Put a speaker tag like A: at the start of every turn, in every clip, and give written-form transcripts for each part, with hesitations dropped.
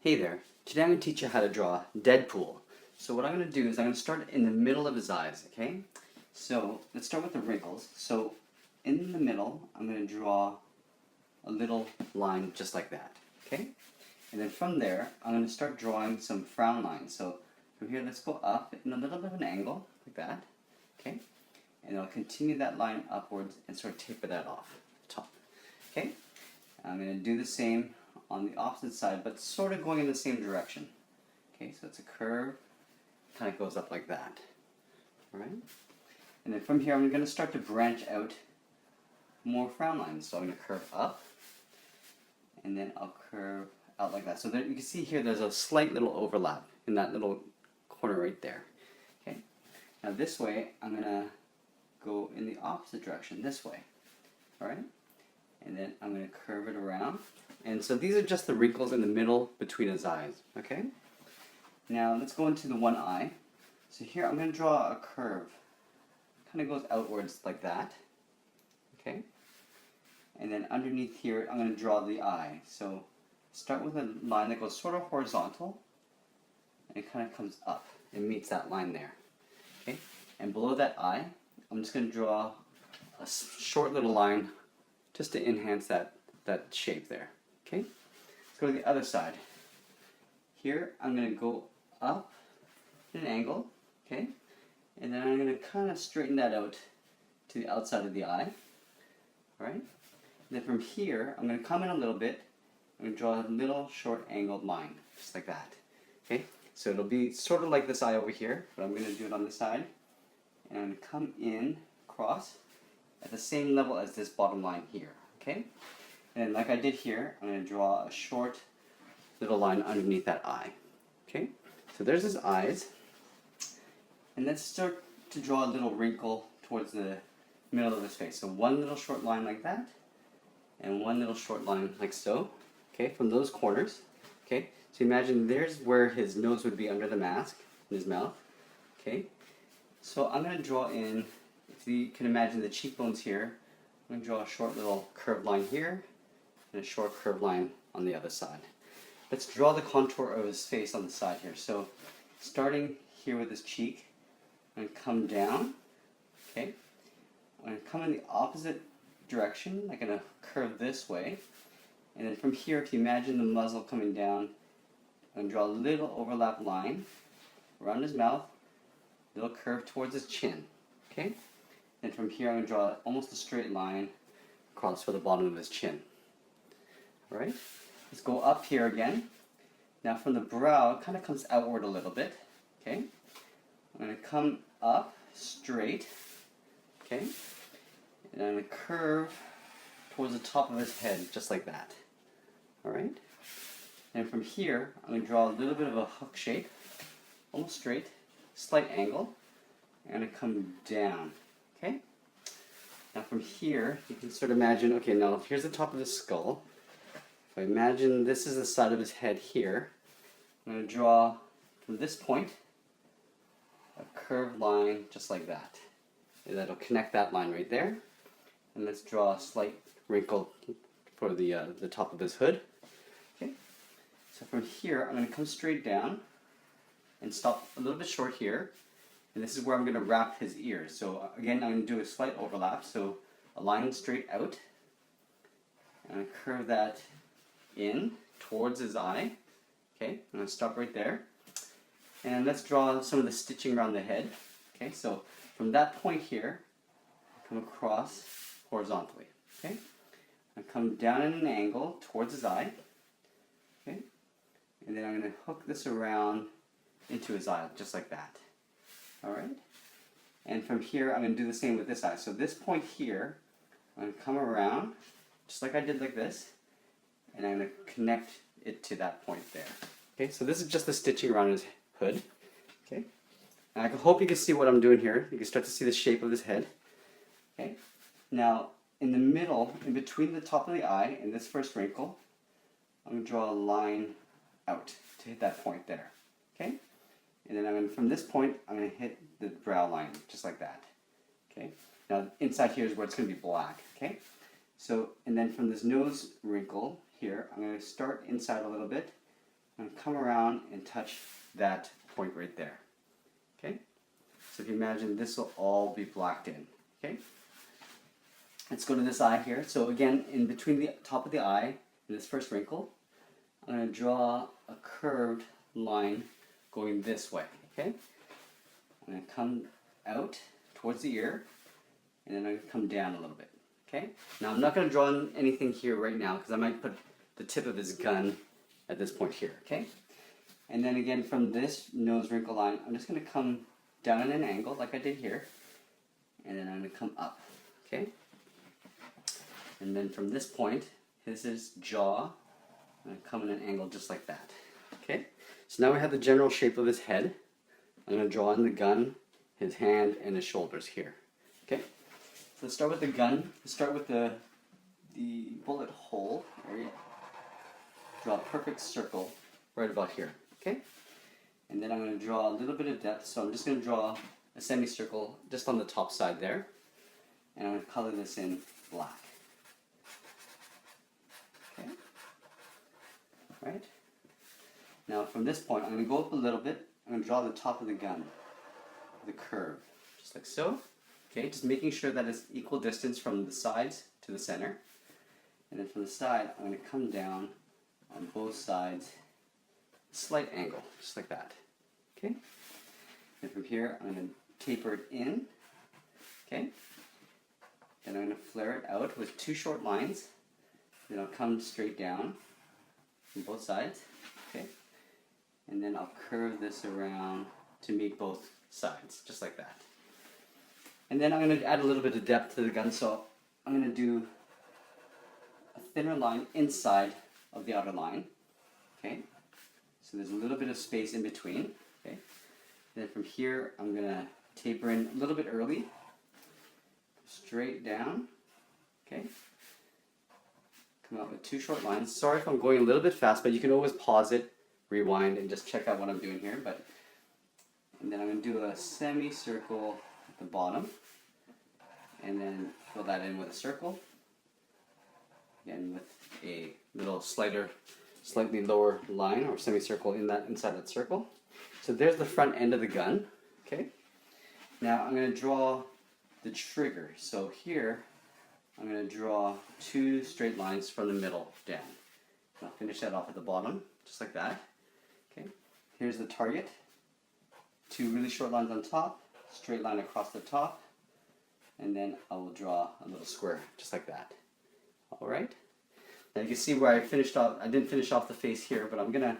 A: Hey there, today I'm going to teach you how to draw Deadpool. So what I'm going to do is I'm going to start in the middle of his eyes, okay? So let's start with the wrinkles. So in the middle, I'm going to draw a little line just like that, okay? And then from there, I'm going to start drawing some frown lines. So from here, let's go up in a little bit of an angle, like that, okay? And I'll continue that line upwards and sort of taper that off the top, okay? I'm going to do the same on the opposite side, but sort of going in the same direction. Okay, so it's a curve, kind of goes up like that. All right? And then from here, I'm going to start to branch out more frown lines. So I'm going to curve up, and then I'll curve out like that. So there, you can see here, there's a slight little overlap in that little corner right there. Okay. Now this way, I'm going to go in the opposite direction, this way. All right? And then I'm going to curve it around. And so these are just the wrinkles in the middle between his eyes, okay? Now let's go into the one eye. So here I'm going to draw a curve. Kind of goes outwards like that, okay? And then underneath here I'm going to draw the eye. So start with a line that goes sort of horizontal, and it kind of comes up and meets that line there, okay? And below that eye, I'm just going to draw a short little line just to enhance that shape there. Okay, let's go to the other side. Here I'm going to go up at an angle, okay, and then I'm going to kind of straighten that out to the outside of the eye. All right, and then from here I'm going to come in a little bit. I'm going to draw a little short angled line, just like that. Okay, so it'll be sort of like this eye over here, but I'm going to do it on the side, and I'm going to come in across at the same level as this bottom line here. Okay. And like I did here, I'm going to draw a short little line underneath that eye. Okay, so there's his eyes. And let's start to draw a little wrinkle towards the middle of his face. So one little short line like that, and one little short line like so. Okay, from those corners. Okay, so imagine there's where his nose would be under the mask, in his mouth. Okay, so I'm going to draw in, if you can imagine the cheekbones here, I'm going to draw a short little curved line here, and a short curved line on the other side. Let's draw the contour of his face on the side here. So starting here with his cheek, I'm going to come down, okay? I'm going to come in the opposite direction. I'm going to curve this way. And then from here, if you imagine the muzzle coming down, I'm going to draw a little overlap line around his mouth, little curve towards his chin, okay? And from here, I'm going to draw almost a straight line across for the bottom of his chin. All right, let's go up here again. Now from the brow, it kind of comes outward a little bit, okay? I'm going to come up straight, okay? And I'm going to curve towards the top of his head, just like that. All right? And from here, I'm going to draw a little bit of a hook shape, almost straight, slight angle. I'm going to come down, okay? Now from here, you can sort of imagine, okay, now here's the top of his skull. If I imagine this is the side of his head here, I'm going to draw from this point a curved line just like that. And that'll connect that line right there. And let's draw a slight wrinkle for the top of his hood. Okay. So from here, I'm going to come straight down and stop a little bit short here. And this is where I'm going to wrap his ears. So again, I'm going to do a slight overlap. So a line straight out. And I curve that in towards his eye. Okay, I'm going to stop right there. And let's draw some of the stitching around the head. Okay, so from that point here, I come across horizontally. Okay, I come down at an angle towards his eye. Okay, and then I'm going to hook this around into his eye, just like that. All right, and from here, I'm going to do the same with this eye. So this point here, I'm going to come around, just like I did like this, and I'm going to connect it to that point there. Okay, so this is just the stitching around his hood. Okay, and I hope you can see what I'm doing here. You can start to see the shape of his head. Okay, now in the middle, in between the top of the eye and this first wrinkle, I'm going to draw a line out to hit that point there. Okay, and then I'm going to, from this point, I'm going to hit the brow line just like that. Okay, now inside here is where it's going to be black. Okay, so and then from this nose wrinkle here, I'm going to start inside a little bit. I'm going to come around and touch that point right there. Okay? So if you imagine, this will all be blacked in. Okay? Let's go to this eye here. So again, in between the top of the eye and this first wrinkle, I'm going to draw a curved line going this way. Okay? I'm going to come out towards the ear, and then I'm going to come down a little bit. Okay? Now I'm not going to draw anything here right now because I might put the tip of his gun at this point here. Okay? And then again from this nose wrinkle line, I'm just going to come down at an angle like I did here, and then I'm going to come up. Okay? And then from this point, his jaw, I'm going to come in an angle just like that. Okay? So now we have the general shape of his head. I'm going to draw in the gun, his hand, and his shoulders here. Okay? So let's start with the gun. Let's start with the bullet hole area. Draw a perfect circle right about here. Okay? And then I'm going to draw a little bit of depth. So I'm just going to draw a semicircle just on the top side there. And I'm going to color this in black. Okay? Right? Now from this point, I'm going to go up a little bit. I'm going to draw the top of the gun with a curve, just like so. Okay, just making sure that it's equal distance from the sides to the center. And then from the side, I'm going to come down on both sides, a slight angle, just like that. Okay? And from here, I'm going to taper it in. Okay? Then I'm going to flare it out with two short lines. Then I'll come straight down from both sides. Okay? And then I'll curve this around to meet both sides, just like that. And then I'm going to add a little bit of depth to the gun, so I'm going to do a thinner line inside of the outer line. Okay? So there's a little bit of space in between. Okay? Then from here, I'm going to taper in a little bit early, straight down. Okay? Come out with two short lines. Sorry if I'm going a little bit fast, but you can always pause it, rewind, and just check out what I'm doing here. And then I'm going to do a semicircle at the bottom, and then fill that in with a circle. Again, with a little slightly lower line or semicircle inside that circle. So there's the front end of the gun. Okay. Now I'm going to draw the trigger. So here I'm going to draw two straight lines from the middle down. I'll finish that off at the bottom, just like that. Okay. Here's the target. Two really short lines on top, straight line across the top, and then I will draw a little square, just like that. Alright? Now you can see where I finished off, I didn't finish off the face here, but I'm going to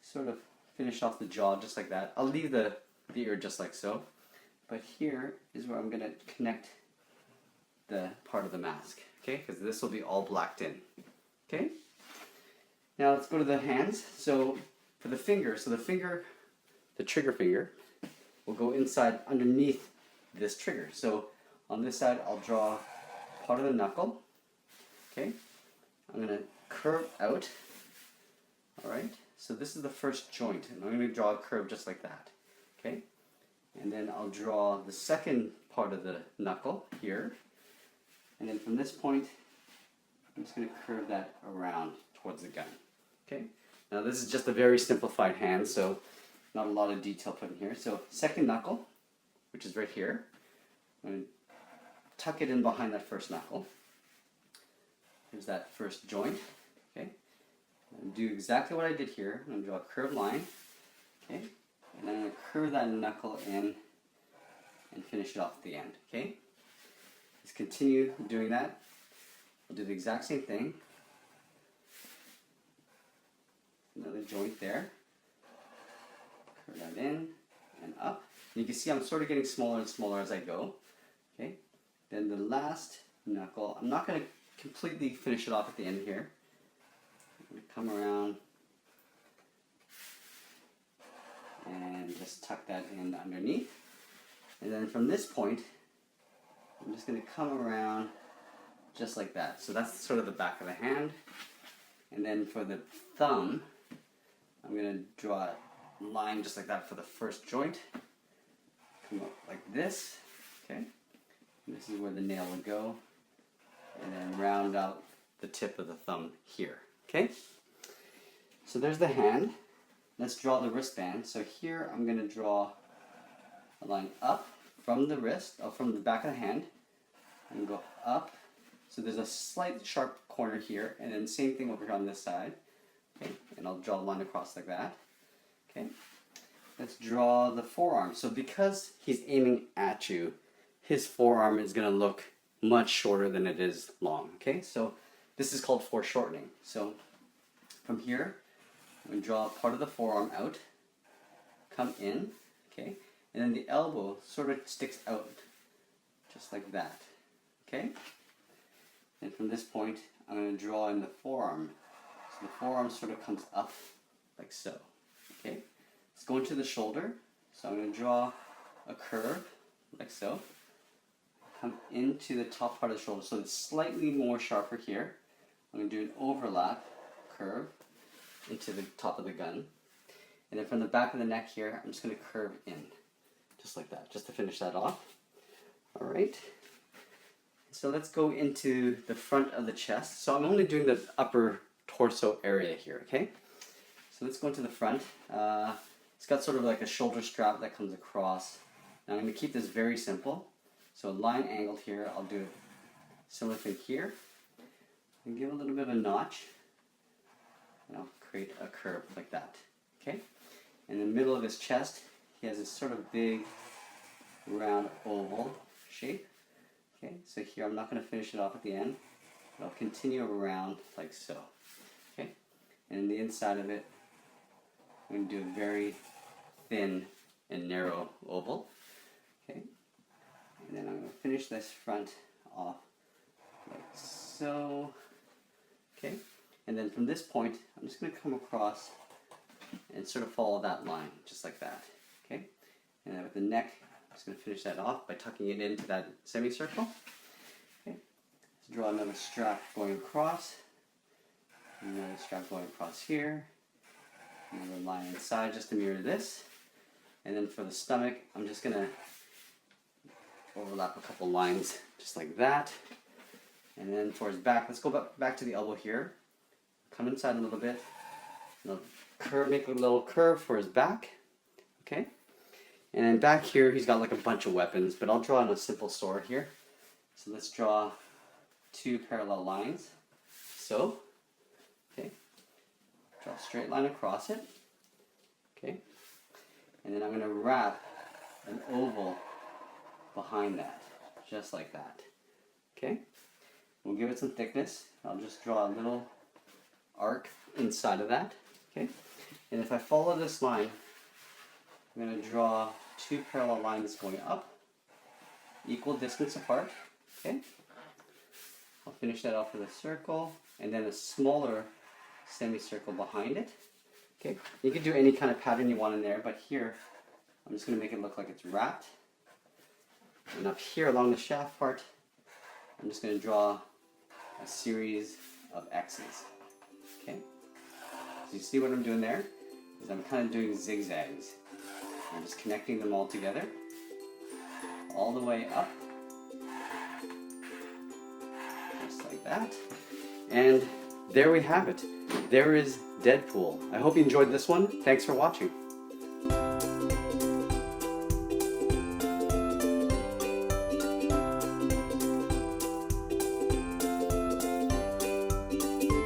A: sort of finish off the jaw just like that. I'll leave the ear just like so. But here is where I'm going to connect the part of the mask, okay? Because this will be all blacked in, okay? Now let's go to the hands. So for the finger, the trigger finger, will go inside underneath this trigger. So on this side, I'll draw part of the knuckle, okay? I'm going to curve out, alright? So this is the first joint, and I'm going to draw a curve just like that, okay? And then I'll draw the second part of the knuckle here, and then from this point, I'm just going to curve that around towards the gun, okay? Now this is just a very simplified hand, so not a lot of detail put in here. So second knuckle, which is right here, I'm going to tuck it in behind that first knuckle. Here's that first joint, okay? And do exactly what I did here. I'm going to draw a curved line, okay? And then I'm going to curve that knuckle in and finish it off at the end, okay? Let's continue doing that. We'll do the exact same thing. Another joint there. Curve that in and up. And you can see I'm sort of getting smaller and smaller as I go, okay? Then the last knuckle, I'm not going to completely finish it off at the end here. I'm going to come around and just tuck that in underneath. And then from this point, I'm just going to come around just like that. So that's sort of the back of the hand. And then for the thumb, I'm going to draw a line just like that for the first joint. Come up like this, okay? And this is where the nail would go. And then round out the tip of the thumb here, okay? So there's the hand. let's draw the wristband. So here I'm going to draw a line up from the wrist, or from the back of the hand, and go up. So there's a slight sharp corner here, and then same thing over here on this side. Okay, and I'll draw a line across like that. Okay, let's draw the forearm. So because he's aiming at you, his forearm is going to look much shorter than it is long. Okay, so this is called foreshortening. So from here, I'm going to draw part of the forearm out, come in, okay, and then the elbow sort of sticks out, just like that. Okay, and from this point, I'm going to draw in the forearm. So the forearm sort of comes up, like so. Okay, let's go into the shoulder. So I'm going to draw a curve, like so. Come into the top part of the shoulder, so it's slightly more sharper here. I'm going to do an overlap curve into the top of the gun. And then from the back of the neck here, I'm just going to curve in, just like that, just to finish that off. All right. So let's go into the front of the chest. So I'm only doing the upper torso area here, okay? So let's go into the front. It's got sort of like a shoulder strap that comes across. Now I'm going to keep this very simple. So line angled here, I'll do a similar thing here. And give a little bit of a notch. And I'll create a curve like that, okay? In the middle of his chest, he has this sort of big, round, oval shape. Okay, so here I'm not going to finish it off at the end, but I'll continue around like so. Okay, and in the inside of it, I'm going to do a very thin and narrow oval. Okay, and then I'm going to finish this front off like so. Okay, and then from this point, I'm just going to come across and sort of follow that line, just like that. Okay, and then with the neck, I'm just going to finish that off by tucking it into that semicircle. Okay, let's draw another strap going across, another strap going across here, another line inside just to mirror this. And then for the stomach, I'm just going to overlap a couple lines just like that. And then for his back, let's go back to the elbow here. Come inside a little bit. Make a little curve for his back. Okay. And then back here, he's got like a bunch of weapons, but I'll draw in a simple sword here. So let's draw two parallel lines. So, okay. Draw a straight line across it. Okay. And then I'm going to wrap an oval behind that, just like that. Okay. We'll give it some thickness. I'll just draw a little arc inside of that. Okay. And if I follow this line, I'm going to draw two parallel lines going up, equal distance apart. Okay. I'll finish that off with a circle, and then a smaller semicircle behind it. Okay. You can do any kind of pattern you want in there, but here I'm just going to make it look like it's wrapped. And up here along the shaft part, I'm just going to draw a series of X's. Okay. So you see what I'm doing there? Is I'm kind of doing zigzags. I'm just connecting them all together, all the way up, just like that. And there we have it. There is Deadpool. I hope you enjoyed this one. Thanks for watching.